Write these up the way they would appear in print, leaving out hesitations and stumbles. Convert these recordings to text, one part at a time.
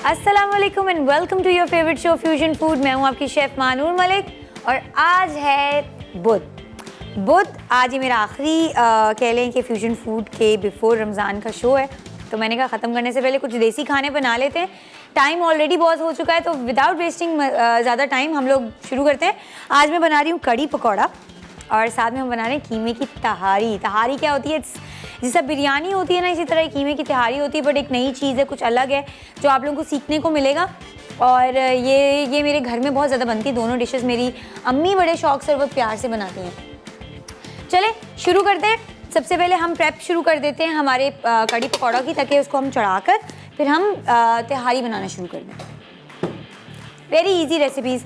अस्सलाम वालेकुम and welcome to your favourite show fusion food. मैं हूँ आपकी शेफ़ मानूर मलिक और आज है बुध। आज ये मेरा आखिरी कह लें कि फ्यूजन फूड के बिफोर रमज़ान का शो है, तो मैंने कहा ख़त्म करने से पहले कुछ देसी खाने बना लेते हैं। टाइम ऑलरेडी बहुत हो चुका है, तो विदाउट वेस्टिंग ज़्यादा टाइम हम लोग शुरू करते हैं। आज मैं बना रही हूँ कड़ी पकौड़ा और साथ में हम बना रहे हैं कीमे की तहारी। तहारी क्या होती है? जैसा बिरयानी होती है ना, इसी तरह कीमे की तहारी होती है, बट एक नई चीज़ है, कुछ अलग है जो आप लोगों को सीखने को मिलेगा। और ये मेरे घर में बहुत ज़्यादा बनती है। दोनों डिशेस मेरी अम्मी बड़े शौक से और बहुत प्यार से बनाती हैं। चले शुरू करते हैं। सबसे पहले हम प्रेप शुरू कर देते हैं हमारे कड़ी पकौड़ा की, ताकि उसको हम चढ़ाकर फिर हम तहारी बनाना शुरू कर दें। वेरी इजी रेसिपीज़,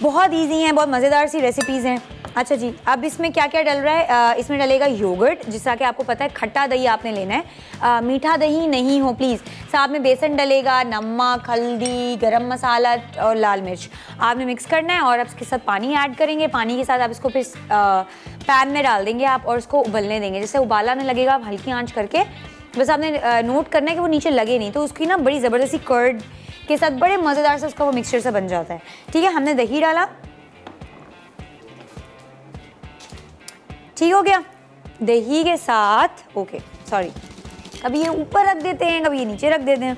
बहुत इजी हैं, बहुत मज़ेदार सी रेसिपीज़ हैं। अच्छा जी, अब इसमें क्या क्या डल रहा है? इसमें डलेगा योगर्ट, जिसका कि आपको पता है खट्टा दही आपने लेना है, मीठा दही नहीं हो प्लीज़। साथ में बेसन डलेगा, नमक, हल्दी, गरम मसाला और लाल मिर्च आपने मिक्स करना है और अब इसके साथ पानी ऐड करेंगे। पानी के साथ आप इसको फिर पैन में डाल देंगे आप और उसको उबलने देंगे। जैसे उबाला आने लगेगा आप हल्की आंच करके, बस आपने नोट करना है कि वो नीचे लगे नहीं, तो उसकी ना बड़ी ज़बरदस्ती कर्ड के साथ बड़े मज़ेदार से उसका वो मिक्सचर सा बन जाता है। ठीक है, हमने दही डाला, ठीक हो गया। दही के साथ कभी ये ऊपर रख देते हैं, कभी ये नीचे रख देते हैं।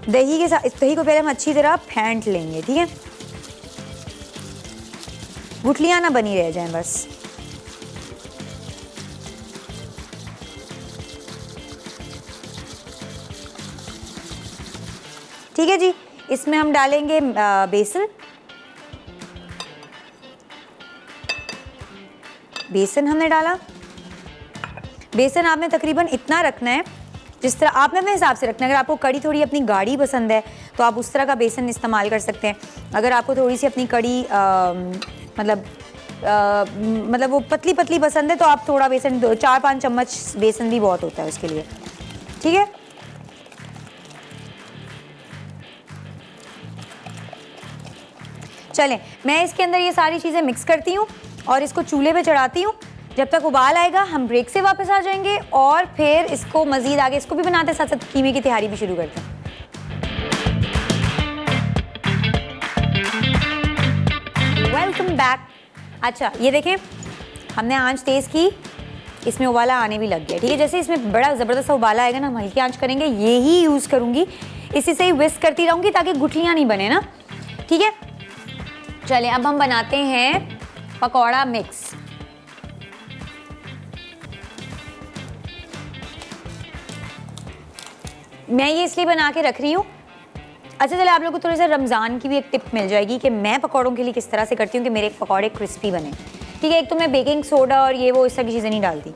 दही के साथ इस दही को पहले हम अच्छी तरह फेंट लेंगे। ठीक है, गुठलियां ना बनी रह जाएं बस। ठीक है जी, इसमें हम डालेंगे बेसन हमने डाला। बेसन आपने तकरीबन इतना रखना है जिस तरह आपने अपने हिसाब से रखना है। अगर आपको कड़ी थोड़ी अपनी गाढ़ी पसंद है तो आप उस तरह का बेसन इस्तेमाल कर सकते हैं। अगर आपको थोड़ी सी अपनी कड़ी मतलब वो पतली पतली पसंद है तो आप थोड़ा बेसन 4-5 चम्मच बेसन भी बहुत होता है उसके लिए। ठीक है, चलें मैं इसके अंदर ये सारी चीज़ें मिक्स करती हूँ और इसको चूल्हे पे चढ़ाती हूँ। जब तक उबाल आएगा हम ब्रेक से वापस आ जाएंगे और फिर इसको मज़ीद आगे इसको भी बनाते हैं, साथ साथ कीमे की तैयारी भी शुरू करते हैं। Welcome back. अच्छा ये देखें, हमने आंच तेज़ की, इसमें उबाला आने भी लग गया। ठीक है, जैसे इसमें बड़ा ज़बरदस्त उबाला आएगा ना, हम हल्की आंच करेंगे। ये ही यूज़ करूँगी, इसी से ही विस्क करती रहूँगी ताकि गुठलियाँ नहीं बने ना। ठीक है, चलें अब हम बनाते हैं पकौड़ा मिक्स। मैं ये इसलिए बना के रख रही हूँ। अच्छा चले आप लोगों को थोड़ी सा रमज़ान की भी एक टिप मिल जाएगी कि मैं पकौड़ों के लिए किस तरह से करती हूँ कि मेरे पकौड़े क्रिस्पी बने। ठीक है, एक तो मैं बेकिंग सोडा और ये वो इस तरह की चीज़ें नहीं डालती।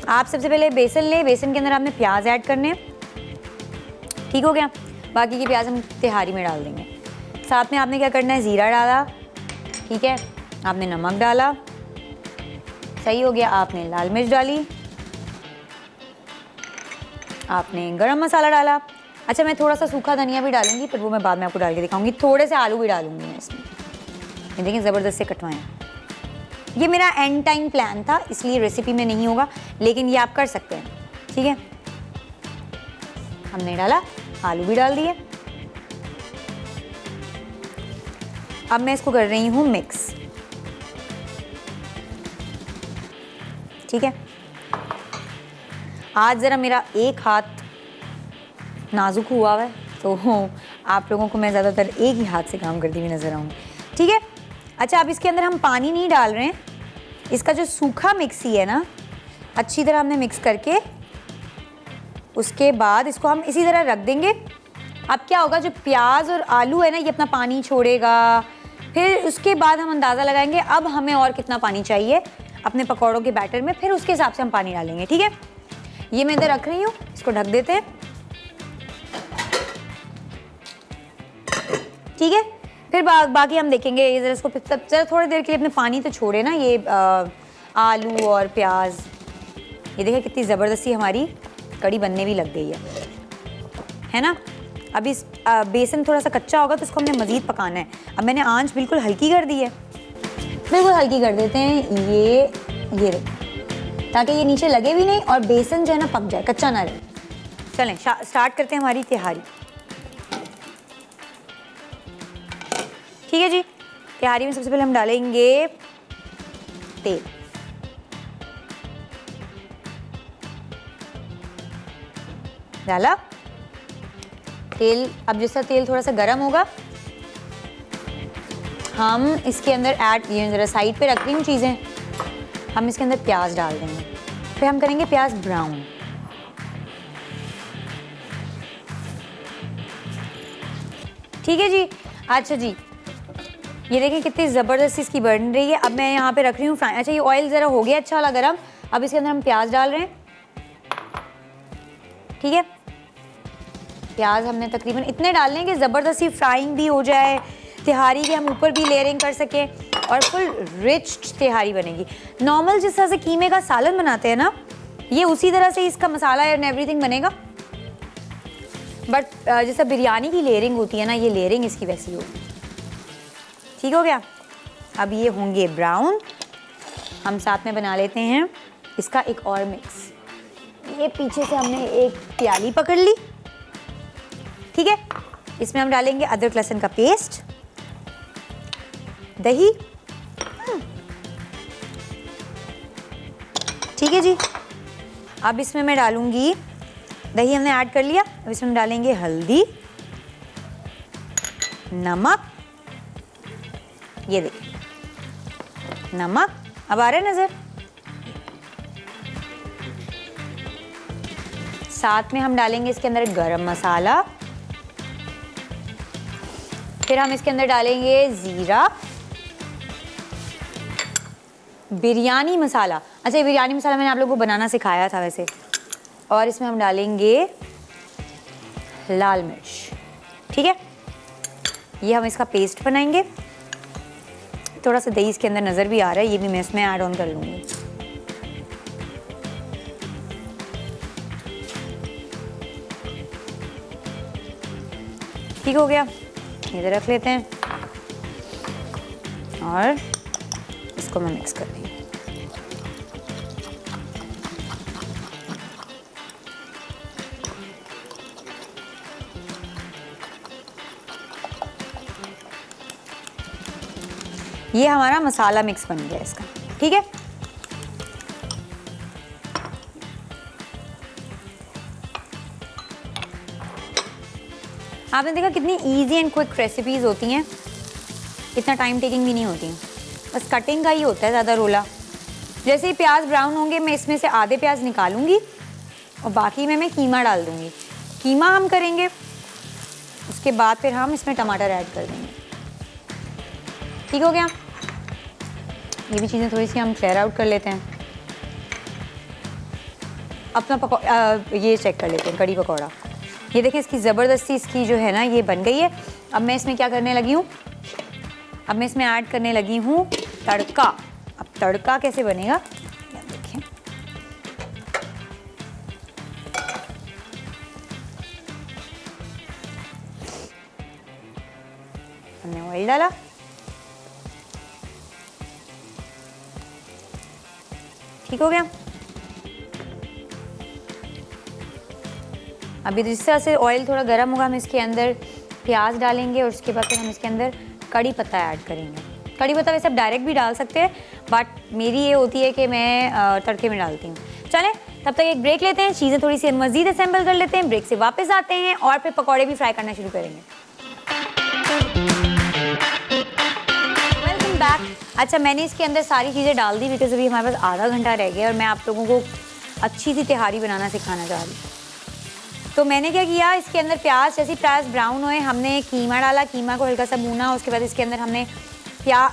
आप सबसे पहले बेसन लें, बेसन के अंदर आपने प्याज ऐड करने। ठीक हो गया, बाकी की प्याज हम तहारी में डाल देंगे। साथ में आपने क्या करना है, ज़ीरा डाला, ठीक है, आपने नमक डाला, सही हो गया, आपने लाल मिर्च डाली, आपने गरम मसाला डाला। अच्छा मैं थोड़ा सा सूखा धनिया भी डालूंगी, फिर वो मैं बाद में आपको डाल के दिखाऊंगी। थोड़े से आलू भी डालूंगी मैं इसमें, ये देखिए ज़बरदस्त से कटवाएं। ये मेरा एंड टाइम प्लान था, इसलिए रेसिपी में नहीं होगा, लेकिन ये आप कर सकते हैं। ठीक है, हमने डाला, आलू भी डाल दिए। अब मैं इसको कर रही हूँ मिक्स। ठीक है, आज ज़रा मेरा एक हाथ नाजुक हुआ है तो आप लोगों को मैं ज़्यादातर एक ही हाथ से काम करती हुई नज़र आऊँगी। ठीक है, अच्छा अब इसके अंदर हम पानी नहीं डाल रहे हैं। इसका जो सूखा मिक्स ही है ना, अच्छी तरह हमने मिक्स करके उसके बाद इसको हम इसी तरह रख देंगे। अब क्या होगा, जो प्याज और आलू है ना, ये अपना पानी छोड़ेगा। फिर उसके बाद हम अंदाज़ा लगाएंगे अब हमें और कितना पानी चाहिए अपने पकौड़ों के बैटर में, फिर उसके हिसाब से हम पानी डालेंगे। ठीक है, ये मैं इधर रख रही हूँ, इसको ढक देते हैं। ठीक है, फिर बाकी हम देखेंगे। ये ज़रा इसको ज़रा थोड़ी देर के लिए अपने पानी तो छोड़े ना ये आलू और प्याज। ये देखिए कितनी ज़बरदस्ती हमारी कड़ी बनने भी लग गई है ना। अब इस बेसन थोड़ा सा कच्चा होगा तो इसको हमने मज़ीद पकाना है। अब मैंने आंच बिल्कुल हल्की कर दी है, बिल्कुल हल्की कर देते हैं ये ताकि ये नीचे लगे भी नहीं और बेसन जो है ना पक जाए, कच्चा ना रहे। चलें स्टार्ट करते हैं हमारी तैयारी। ठीक है जी। तिहारी में सबसे पहले हम डालेंगे तेल। डाला तेल। अब जैसा तेल थोड़ा सा गर्म होगा, हम इसके अंदर ये ज़रा साइड पे रख रही हूँ चीज़ें, हम इसके अंदर प्याज डाल देंगे। फिर हम करेंगे प्याज ब्राउन। ठीक है जी। अच्छा जी, ये देखें कितनी ज़बरदस्त इसकी बन रही है। अब मैं यहाँ पे रख रही हूँ फ्राई। अच्छा, ये ऑयल ज़रा हो गया अच्छा वाला गरम। अब इसके अंदर हम प्याज डाल रहे हैं। ठीक है, प्याज हमने तकरीबन इतने डालने हैं कि ज़बरदस्ती फ्राइंग भी हो जाए, तिहारी के हम ऊपर भी लेयरिंग कर सकें और फुल रिच तिहारी बनेगी। नॉर्मल जिस तरह से कीमे का सालन बनाते हैं ना, ये उसी तरह से इसका मसाला एंड एवरीथिंग बनेगा, बट जैसा बिरयानी की लेयरिंग होती है ना, ये लेयरिंग इसकी वैसी होगी। ठीक हो गया। अब ये होंगे ब्राउन। हम साथ में बना लेते हैं इसका एक और मिक्स। ये पीछे से हमने एक प्याली पकड़ ली। ठीक है, इसमें हम डालेंगे अदरक लहसुन का पेस्ट, दही। ठीक है जी। अब इसमें मैं डालूंगी, दही हमने ऐड कर लिया। अब इसमें हम डालेंगे हल्दी, नमक। ये देखिए नमक अब आ रहा है नजर। साथ में हम डालेंगे इसके अंदर गरम मसाला। फिर हम इसके अंदर डालेंगे जीरा, बिरयानी मसाला। अच्छा, ये बिरयानी मसाला मैंने आप लोगों को बनाना सिखाया था वैसे। और इसमें हम डालेंगे लाल मिर्च। ठीक है, ये हम इसका पेस्ट बनाएंगे। थोड़ा सा दही इसके अंदर नज़र भी आ रहा है, ये भी मैं इसमें ऐड ऑन कर लूँगी। ठीक हो गया, इधर रख लेते हैं और इसको मैं मिक्स कर दूँगी। ये हमारा मसाला मिक्स बन गया इसका। ठीक है, आपने देखा कितनी इजी एंड क्विक रेसिपीज होती हैं, इतना टाइम टेकिंग भी नहीं होती हैं, बस कटिंग का ही होता है ज़्यादा रोला। जैसे ही प्याज ब्राउन होंगे, मैं इसमें से आधे प्याज निकालूंगी और बाकी में मैं कीमा डाल दूंगी। कीमा हम करेंगे, उसके बाद फिर हम इसमें टमाटर ऐड कर देंगे। ठीक हो गया। ये भी चीज़ें थोड़ी सी हम क्लियर आउट कर लेते हैं। अपना ये चेक कर लेते हैं कड़ी पकौड़ा। ये देखें इसकी ज़बरदस्ती इसकी जो है ना ये बन गई है। अब मैं इसमें क्या करने लगी हूँ, अब मैं इसमें ऐड करने लगी हूँ तड़का। अब तड़का कैसे बनेगा ये देखें। हमने ऑयल डाला, ठीक हो गया। अभी जिस तरह से ऑयल थोड़ा गर्म होगा, हम इसके अंदर प्याज डालेंगे और उसके बाद फिर हम इसके अंदर कड़ी पत्ता ऐड करेंगे। कड़ी पत्ता वैसे आप डायरेक्ट भी डाल सकते हैं, बट मेरी ये होती है कि मैं तड़के में डालती हूँ। चलें, तब तक एक ब्रेक लेते हैं, चीज़ें थोड़ी सी मज़ीद असेंबल कर लेते हैं, ब्रेक से वापस आते हैं और फिर पकौड़े भी फ्राई करना शुरू करेंगे। Welcome back. अच्छा, मैंने इसके अंदर सारी चीज़ें डाल दी बिकॉज अभी हमारे पास आधा घंटा रह गया और मैं आप लोगों को अच्छी सी तिहारी बनाना सिखाना चाह रही हूँ। तो मैंने क्या किया, इसके अंदर प्याज, जैसे प्याज ब्राउन हुए हमने कीमा डाला, कीमा को हल्का सा भूना। उसके बाद इसके अंदर हमने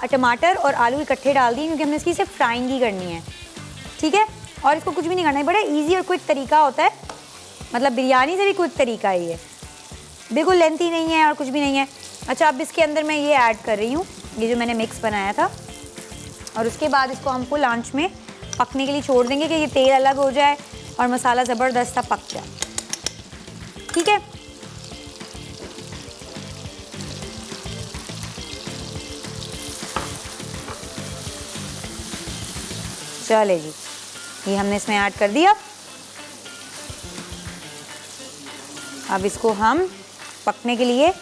टमाटर और आलू इकट्ठे डाल दिए क्योंकि हमने इसकी सिर्फ फ्राइंग ही करनी है। ठीक है, और इसको कुछ भी नहीं करना है, बड़ा इजी और क्विक तरीका होता है, मतलब बिरयानी से भी क्विक तरीका ही है, बिल्कुल लेंथी नहीं है और कुछ भी नहीं है। अच्छा, अब इसके अंदर मैं ये ऐड कर रही हूँ, ये जो मैंने मिक्स बनाया था, और उसके बाद इसको हम फुल आंच में पकने के लिए छोड़ देंगे कि ये तेल अलग हो जाए और मसाला ज़बरदस्त सा पक जाए। ठीक है, चले जी, ये हमने इसमें ऐड कर दिया। अब इसको हम पकने के लिए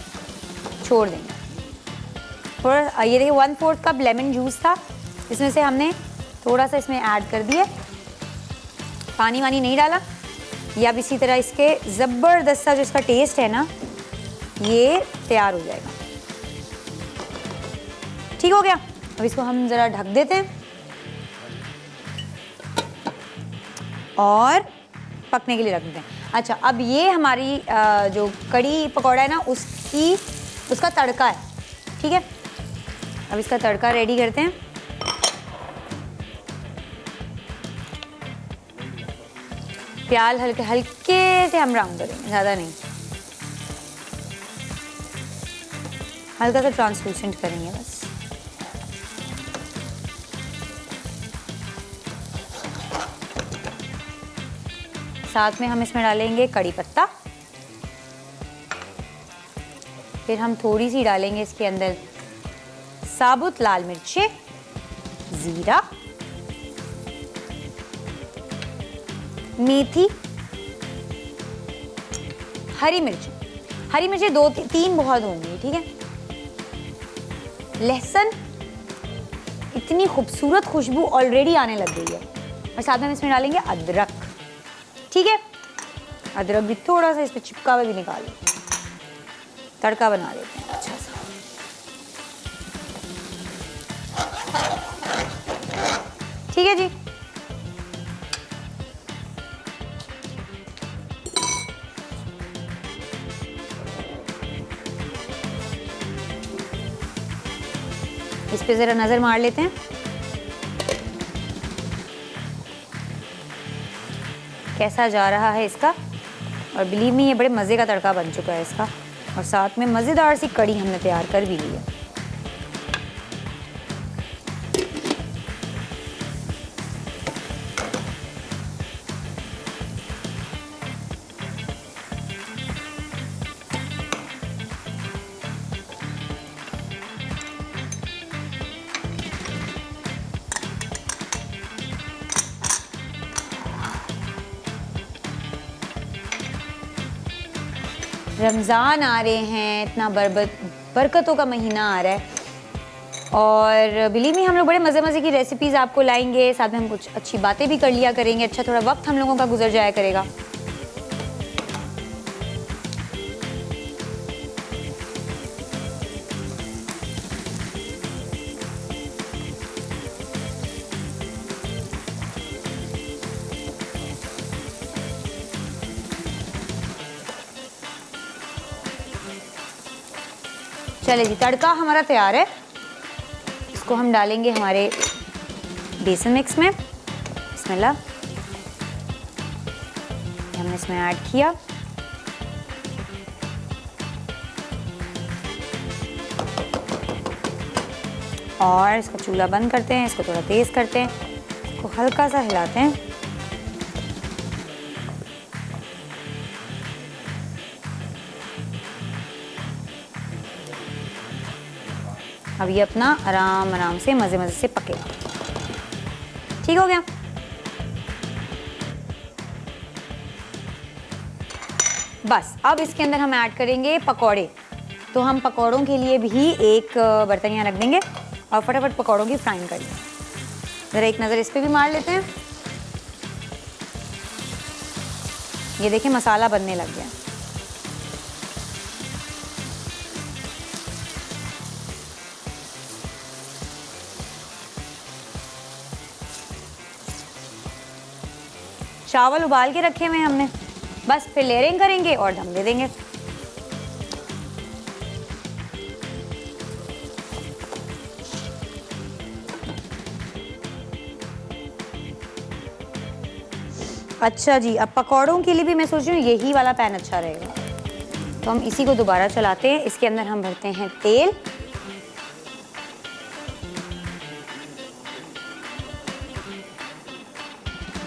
छोड़ देंगे। थोड़ा ये देखिए 1/4 कप लेमन जूस था, इसमें से हमने थोड़ा सा इसमें ऐड कर दिया, पानी वानी नहीं डाला। ये अब इसी तरह इसके ज़बरदस्त सा जो इसका टेस्ट है ना ये तैयार हो जाएगा। ठीक हो गया। अब इसको हम ज़रा ढक देते हैं और पकने के लिए रख देते हैं। अच्छा, अब ये हमारी जो कड़ी पकौड़ा है ना उसका तड़का है। ठीक है, अब इसका तड़का रेडी करते हैं। प्याज हल्के हल्के से हम ब्राउन करेंगे, ज़्यादा नहीं, हल्का सा ट्रांसलूसेंट करेंगे बस। साथ में हम इसमें डालेंगे कड़ी पत्ता, फिर हम थोड़ी सी डालेंगे इसके अंदर साबुत लाल मिर्चें, जीरा, मेथी, हरी मिर्चें 2-3 बहुत होंगी। ठीक है, लहसुन, इतनी खूबसूरत खुशबू ऑलरेडी आने लग गई है। और साथ में हम इसमें डालेंगे अदरक। ठीक है, अदरक भी थोड़ा सा इसमें चिपका हुआ भी निकाल लो, तड़का बना लेते हैं अच्छा सा। ठीक है जी, इस पे ज़रा नज़र मार लेते हैं कैसा जा रहा है इसका। और बिलीव मी ये बड़े मज़े का तड़का बन चुका है इसका, और साथ में मज़ेदार सी कड़ी हमने तैयार कर भी ली है। रमज़ान आ रहे हैं, इतना बरकतों का महीना आ रहा है, और बिलीव मी हम लोग बड़े मज़े की रेसिपीज़ आपको लाएंगे, साथ में हम कुछ अच्छी बातें भी कर लिया करेंगे, अच्छा थोड़ा वक्त हम लोगों का गुजर जाया करेगा। चले जी, तड़का हमारा तैयार है। इसको हम डालेंगे हमारे बेसन मिक्स में। बिस्मिल्लाह, हमने इसमें ऐड किया। और इसका चूल्हा बंद करते हैं, इसको थोड़ा तेज़ करते हैं, इसको हल्का सा हिलाते हैं। अब ये अपना आराम से मज़े से पकेगा। ठीक हो गया। बस अब इसके अंदर हम ऐड करेंगे पकौड़े। तो हम पकौड़ों के लिए भी एक बर्तन यहाँ रख देंगे और फटाफट पकौड़ों की फ्राइंग करेंगे। ज़रा एक नज़र इस पर भी मार लेते हैं। ये देखिए मसाला बनने लग गया। चावल उबाल के रखे हुए हैं हमने, बस फिर लेयरिंग करेंगे और दम दे देंगे। अच्छा जी, अब पकौड़ों के लिए भी मैं सोच रही हूँ यही वाला पैन अच्छा रहेगा, तो हम इसी को दोबारा चलाते हैं। इसके अंदर हम भरते हैं तेल।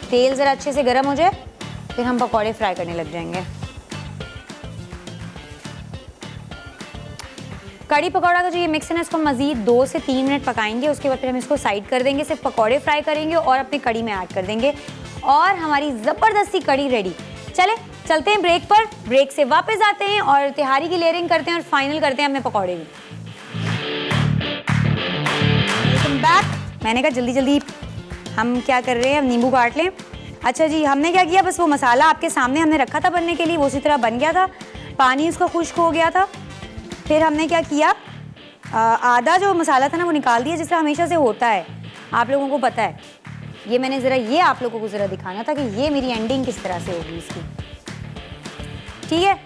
तेल ज़रा अच्छे से गर्म हो जाए, फिर हम पकौड़े फ्राई करने लग जाएंगे। कड़ी पकौड़ा का जो ये मिक्स है ना, इसको मज़ीद 2 से 3 मिनट पकाएंगे। उसके बाद फिर हम इसको साइड कर देंगे, सिर्फ पकौड़े फ्राई करेंगे और अपनी कड़ी में ऐड कर देंगे, और हमारी ज़बरदस्ती कड़ी रेडी। चले चलते हैं ब्रेक पर, ब्रेक से वापस आते हैं और तिहारी की लेयरिंग करते हैं और फाइनल करते हैं अपने पकौड़े भी। मैंने कहा जल्दी जल्दी हम क्या कर रहे हैं, हम नींबू काट लें। अच्छा जी, हमने क्या किया, बस वो मसाला आपके सामने हमने रखा था बनने के लिए, वो उसी तरह बन गया था, पानी उसका खुश्क हो गया था। फिर हमने क्या किया, आधा जो मसाला था ना वो निकाल दिया, जिस तरह हमेशा से होता है, आप लोगों को पता है। ये मैंने ज़रा ये आप लोगों को ज़रा दिखाना था कि ये मेरी एंडिंग किस तरह से होगी इसकी, ठीक है।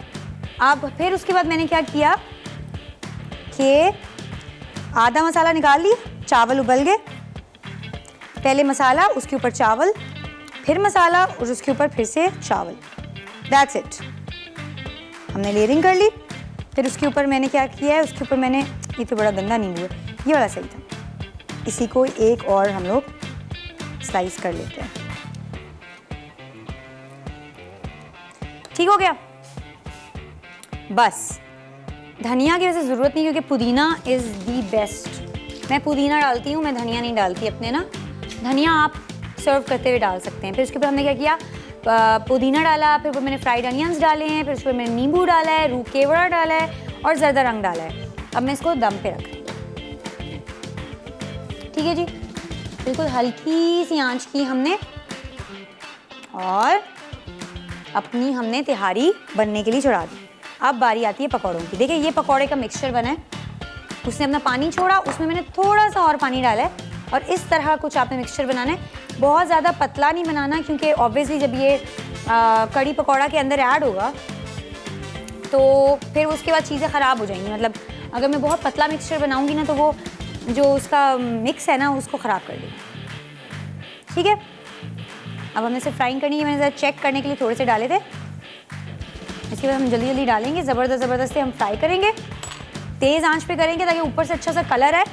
अब फिर उसके बाद मैंने क्या किया कि आधा मसाला निकाल लिया, चावल उबल गए, पहले मसाला उसके ऊपर चावल, फिर मसाला और उसके ऊपर फिर से चावल, दैट्स इट। हमने लेयरिंग कर ली। फिर उसके ऊपर मैंने क्या किया है, उसके ऊपर मैंने, ये तो बड़ा गंदा नींबू है, ये वाला सही था, इसी को एक और हम लोग स्लाइस कर लेते हैं। ठीक हो गया। बस धनिया की वैसे ज़रूरत नहीं, क्योंकि पुदीना इज़ दी बेस्ट। मैं पुदीना डालती हूँ, मैं धनिया नहीं डालती अपने ना। धनिया आप सर्व करते हुए डाल सकते हैं। फिर उसके बाद हमने क्या किया, पुदीना डाला, फिर मैंने फ्राइड अनियंस डाले हैं, फिर उसके बाद मैंने नींबू डाला है, रूह केवड़ा डाला है और ज़रदा रंग डाला है। अब मैं इसको दम पे रख रही हूँ, ठीक है जी। बिल्कुल हल्की सी आंच की हमने, और अपनी हमने तिहारी बनने के लिए चढ़ा दी। अब बारी आती है पकौड़ों की। देखिए ये पकौड़े का मिक्सचर बना है, उसने अपना पानी छोड़ा, उसमें मैंने थोड़ा सा और पानी डाला है, और इस तरह कुछ आपने मिक्सचर बनाना है। बहुत ज़्यादा पतला नहीं बनाना, क्योंकि ऑब्वियसली जब ये कड़ी पकौड़ा के अंदर ऐड होगा तो फिर उसके बाद चीज़ें ख़राब हो जाएंगी। मतलब अगर मैं बहुत पतला मिक्सचर बनाऊंगी ना, तो वो जो उसका मिक्स है ना उसको ख़राब कर देगा, ठीक है। अब हमें इसे फ्राइंग करनी है, मैंने ज़रा चेक करने के लिए थोड़े से डाले थे। इसके बाद हम जल्दी जल्दी डालेंगे, ज़बरदस्त से हम फ्राई करेंगे, तेज़ आंच पे करेंगे ताकि ऊपर से अच्छा सा कलर आए।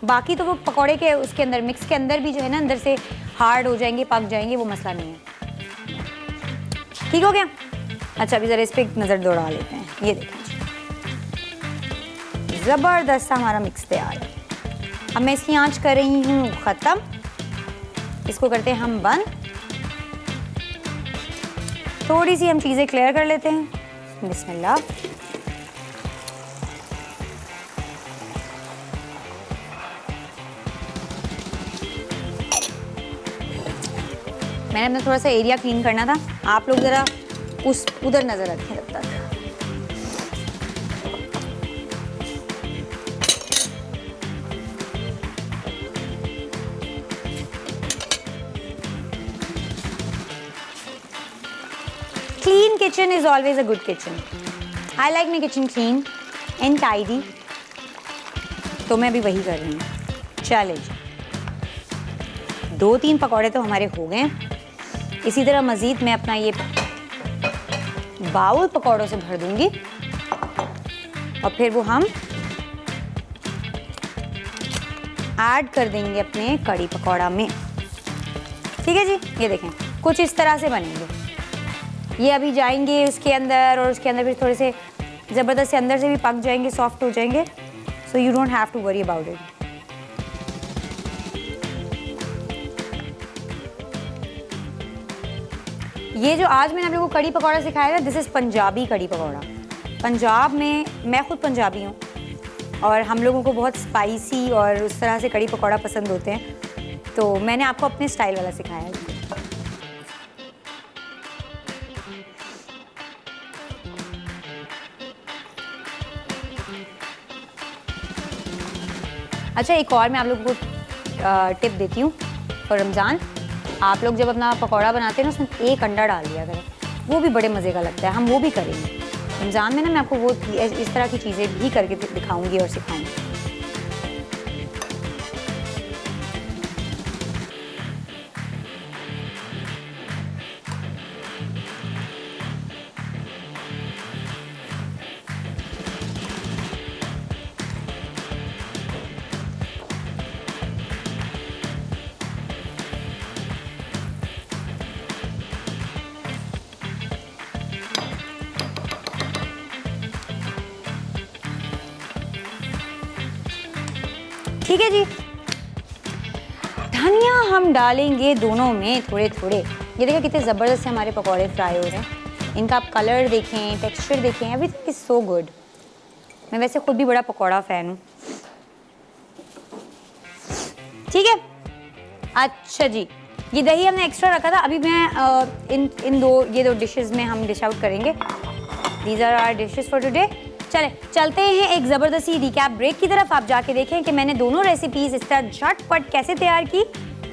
बाकी तो वो पकौड़े के उसके अंदर मिक्स के अंदर भी जो है ना, अंदर से हार्ड हो जाएंगे, पक जाएंगे, वो मसला नहीं है। ठीक हो गया। अच्छा अभी ज़रा इस पर नज़र दौड़ा लेते हैं। ये देखें ज़बरदस्त सा हमारा मिक्स तैयार है। अब मैं इसकी आंच कर रही हूँ ख़त्म, इसको करते हैं हम बंद। थोड़ी सी हम चीज़ें क्लियर कर लेते हैं। बिस्मिल्लाह। मैंने अपना थोड़ा सा एरिया क्लीन करना था, आप लोग ज़रा उधर नज़र रखें तब तक। Clean kitchen is always a good kitchen. I like my kitchen clean and tidy. तो मैं भी वही कर रही हूँ। चले जी, 2-3 पकौड़े तो हमारे हो गए। इसी तरह मज़ीद मैं अपना ये बाउल पकौड़ों से भर दूंगी, और फिर वो हम ऐड कर देंगे अपने कड़ी पकौड़ा में। ठीक है जी, ये देखें कुछ इस तरह से बनेंगे। ये अभी जाएंगे उसके अंदर, और उसके अंदर फिर थोड़े से ज़बरदस्त से अंदर से भी पक जाएंगे, सॉफ्ट हो जाएंगे। So you don't have to worry about it. ये जो आज मैंने आप लोगों को कड़ी पकौड़ा सिखाया है, दिस इज़ पंजाबी कड़ी पकौड़ा। पंजाब में, मैं खुद पंजाबी हूँ, और हम लोगों को बहुत स्पाइसी और उस तरह से कड़ी पकौड़ा पसंद होते हैं, तो मैंने आपको अपने स्टाइल वाला सिखाया है। अच्छा एक और मैं आप लोगों को टिप देती हूँ फॉर रमज़ान। आप लोग जब अपना पकौड़ा बनाते हैं ना, उसमें एक अंडा डाल दिया करें, वो भी बड़े मज़े का लगता है। हम वो भी करेंगे रमज़ान में ना, मैं आपको वो इस तरह की चीज़ें भी करके दिखाऊंगी और सिखाऊंगी। ठीक है जी, धनिया हम डालेंगे दोनों में थोड़े थोड़े। ये देखिए कितने ज़बरदस्त से हमारे पकौड़े फ्राई हो रहे हैं। इनका आप कलर देखें, टेक्सचर देखें, एवरीथिंग इज़ सो गुड। मैं वैसे खुद भी बड़ा पकौड़ा फ़ैन हूँ। ठीक है, अच्छा जी, ये दही हमने एक्स्ट्रा रखा था। अभी मैं इन दो डिशेस में हम डिश आउट करेंगे। These are our dishes for today. चलते हैं एक ज़बरदस्ती रिकैप ब्रेक की तरफ। आप जाके देखें कि मैंने दोनों रेसिपीज़ इस तरह झटपट कैसे तैयार की।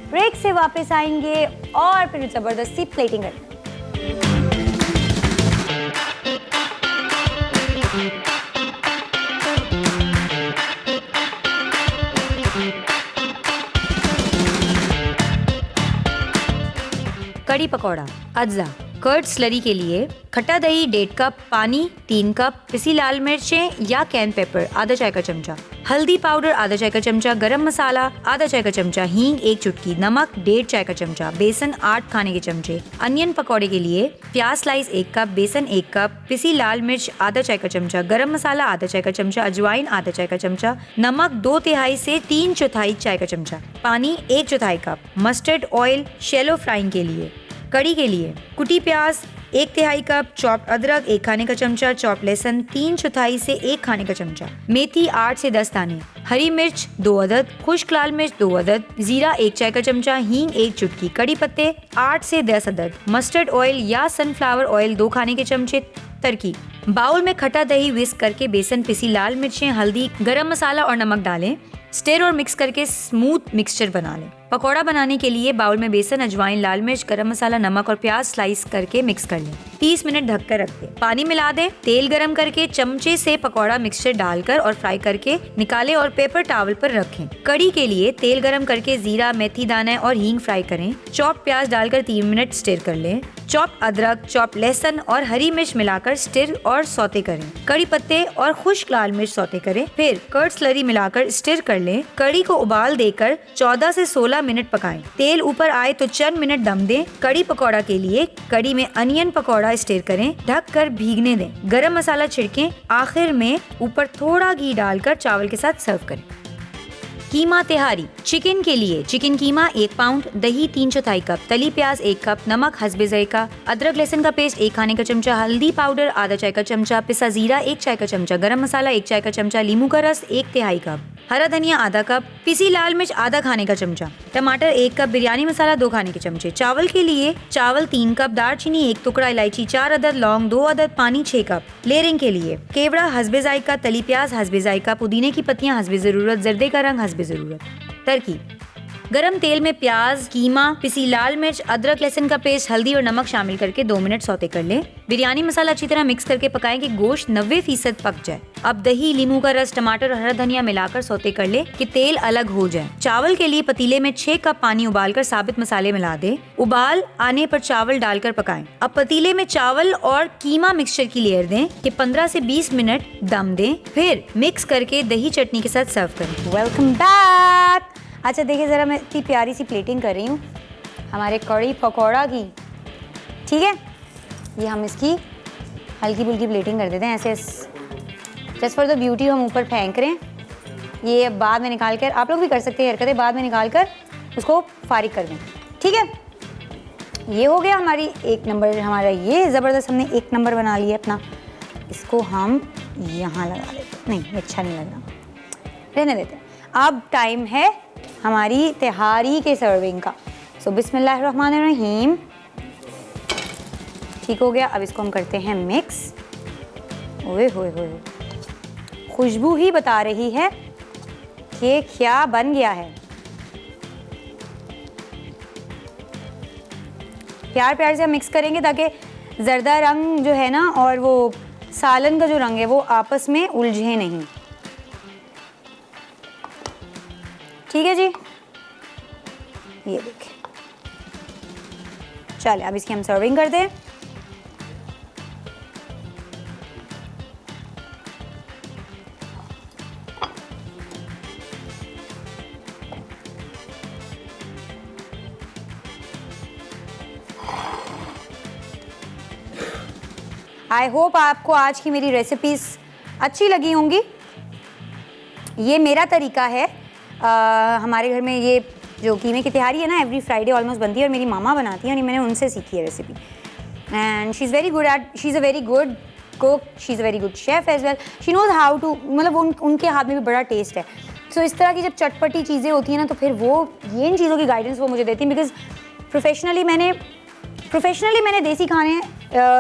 ब्रेक से वापस आएंगे और फिर ज़बरदस्ती प्लेटिंग करेंगे। कड़ी पकौड़ा अज्जा। कर्ड स्लरी के लिए खट्टा दही 1.5 कप, पानी 3 कप, पिसी लाल मिर्चें या कैन पेपर आधा चाय का चमचा, हल्दी पाउडर आधा चाय का चमचा, गरम मसाला आधा चाय का चमचा, हींग 1 चुटकी, नमक 1.5 चाय का चमचा, बेसन 8 खाने के चमचे। अनियन पकौड़े के लिए प्याज स्लाइस 1 कप, बेसन 1 कप, पिसी लाल मिर्च आधा चाय का चमचा, गरम मसाला आधा चाय का चमचा, अजवाइन आधा चाय का चमचा, नमक 2/3 से 3/4 चाय का चमचा, पानी 1/4 cup, mustard oil shallow frying के लिए। कड़ी के लिए कुटी प्याज 1/3 कप, चॉप अदरक 1 खाने का चमचा, चॉप लहसुन 3/4 से 1 खाने का चमचा, मेथी 8 से 10 दाने, हरी मिर्च 2 अदद, खुश्क लाल मिर्च 2 अदद, जीरा 1 चाय का चमचा, हींग 1 चुटकी, कड़ी पत्ते 8 से 10 अदद, मस्टर्ड ऑयल या सनफ्लावर ऑयल 2 खाने के चमचे। तरकीब: बाउल में खट्टा दही विस्क करके बेसन, पिसी लाल मिर्चें, हल्दी, गरम मसाला और नमक डालें। स्टिर और मिक्स करके स्मूथ मिक्सचर बना लें। पकौड़ा बनाने के लिए बाउल में बेसन, अजवाइन, लाल मिर्च, गरम मसाला, नमक और प्याज स्लाइस करके मिक्स कर लें। 30 मिनट ढककर रख दें। पानी मिला दें। तेल गरम करके चमचे से पकौड़ा मिक्सचर डालकर और फ्राई करके निकालें और पेपर टॉवल पर रखें। कड़ी के लिए तेल गरम करके जीरा, मेथी दाना और हींग फ्राई करें। चॉप प्याज डालकर 3 मिनट स्टिर कर लें। चॉप अदरक, चॉप लहसुन और हरी मिर्च मिलाकर स्टिर और सौते करें। कड़ी पत्ते और खुश्क लाल मिर्च सौते करें। फिर कर्ड स्लरी मिलाकर स्टिर कर लें। कड़ी को उबाल देकर 14 से 16 मिनट पकाएं। तेल ऊपर आए तो चंद मिनट दम दें। कड़ी पकौड़ा के लिए कड़ी में अनियन पकौड़ा स्टिर करें, ढक कर भीगने दें। गरम मसाला छिड़कें। आखिर में ऊपर थोड़ा घी डालकर चावल के साथ सर्व करें। कीमा तिहारी। चिकन के लिए चिकन कीमा 1 पाउंड, दही 3/4 कप, तली प्याज 1 कप, नमक हस्बे ज़ायका, अदरक लहसुन का पेस्ट 1 खाने का चमचा, हल्दी पाउडर आधा चाय का चमचा, पिसा जीरा 1 चाय का चमचा, गरम मसाला 1 चाय का चमचा, नींबू का रस 1/3 कप, हरा धनिया आधा कप, पिसी लाल मिर्च आधा खाने का चमचा, टमाटर 1 कप, बिरयानी मसाला 2 खाने के चमचे। चावल के लिए चावल 3 कप, दालचीनी 1 टुकड़ा, इलायची 4 अदद, लौंग 2 अदद, पानी 6 कप। लेयरिंग के लिए केवड़ा हस्बे ज़ायका, तली प्याज हस्बे ज़ायका, पुदीने की पत्तियां हस्बे ज़रूरत, जर्दे का रंग हस्बे ज़रूरत। तरकीब: गरम तेल में प्याज, कीमा, पिसी लाल मिर्च, अदरक लहसुन का पेस्ट, हल्दी और नमक शामिल करके 2 मिनट सौते कर लें। बिरयानी मसाला अच्छी तरह मिक्स करके पकाएं कि गोश्त 90% पक जाए। अब दही, नींबू का रस, टमाटर और हरा धनिया मिलाकर सौते कर ले कि तेल अलग हो जाए। चावल के लिए पतीले में 6 कप पानी उबालकर साबित मसाले मिला दे। उबाल आने पर चावल डालकर पकाएं। अब पतीले में चावल और कीमा मिक्सचर की लेयर दें कि 15 से 20 मिनट दम दें। फिर मिक्स करके दही चटनी के साथ सर्व करें। Welcome back. अच्छा देखिए ज़रा, मैं इतनी प्यारी सी प्लेटिंग कर रही हूँ हमारे कड़ी पकौड़ा की, ठीक है। ये हम इसकी हल्की फुल्की प्लेटिंग कर देते हैं ऐसे, जस्ट फॉर द ब्यूटी। हम ऊपर फेंक रहे हैं। ये बाद में निकाल कर, आप लोग भी कर सकते हैं हरकतें, बाद में निकाल कर उसको फारिग कर दें, ठीक है। ये हो गया हमारी 1 नंबर। हमारा ये ज़बरदस्त हमने 1 नंबर बना लिया अपना। इसको हम यहाँ लगा देते, नहीं ये अच्छा नहीं लग रहा, रहने देते। अब टाइम है हमारी तिहारी के सर्विंग का। सो बिस्मिल्लाहिर्रहमानिर्रहीम। ठीक हो गया। अब इसको हम करते हैं मिक्स। ओए होए होए, खुशबू ही बता रही है कि क्या बन गया है। प्यार प्यार से हम मिक्स करेंगे ताकि जर्दा रंग जो है ना और वो सालन का जो रंग है वो आपस में उलझे नहीं, ठीक है जी। ये देखें, चले अब इसकी हम सर्विंग कर दें। आई होप आपको आज की मेरी रेसिपीज़ अच्छी लगी होंगी। ये मेरा तरीका है। हमारे घर में ये जो कीमे की तिहारी है ना, एवरी फ्राइडे ऑलमोस्ट बनती है और मेरी मामा बनाती है और मैंने उनसे सीखी है recipe. And she is very good at, she is a very good cook, she is a very good chef as well. She knows how to, मतलब उनके हाथ में भी बड़ा टेस्ट है। सो इस तरह की जब चटपटी चीज़ें होती हैं ना, तो फिर वो ये इन चीज़ों की गाइडेंस वो मुझे देती हैं, बिकॉज प्रोफेशनली मैंने देसी खाने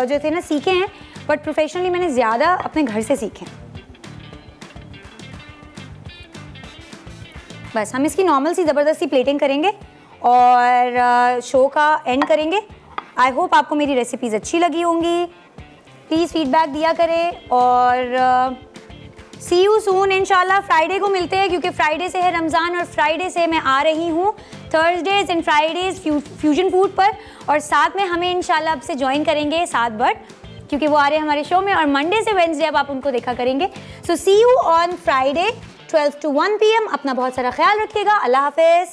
जो थे ना सीखे हैं, बट प्रोफेशनली मैंने ज़्यादा अपने घर से सीखे हैं। बस हम इसकी नॉर्मल सी ज़बरदस्ती प्लेटिंग करेंगे और शो का एंड करेंगे। आई होप आपको मेरी रेसिपीज़ अच्छी लगी होंगी। प्लीज़ फीडबैक दिया करें और सी यू सून। इंशाल्लाह फ्राइडे को मिलते हैं, क्योंकि फ्राइडे से है रमज़ान और फ्राइडे से मैं आ रही हूँ Thursdays and Fridays fusion food पर, और साथ में हमें इंशाल्लाह अब से ज्वाइन करेंगे 7 बर्ड, क्योंकि वो आ रहे हैं हमारे शो में, और मंडे से वेडनेसडे अब आप उनको देखा करेंगे। सो सी you on Friday 12 to 1 PM। अपना बहुत सारा ख्याल रखिएगा। अल्लाह हाफिज़।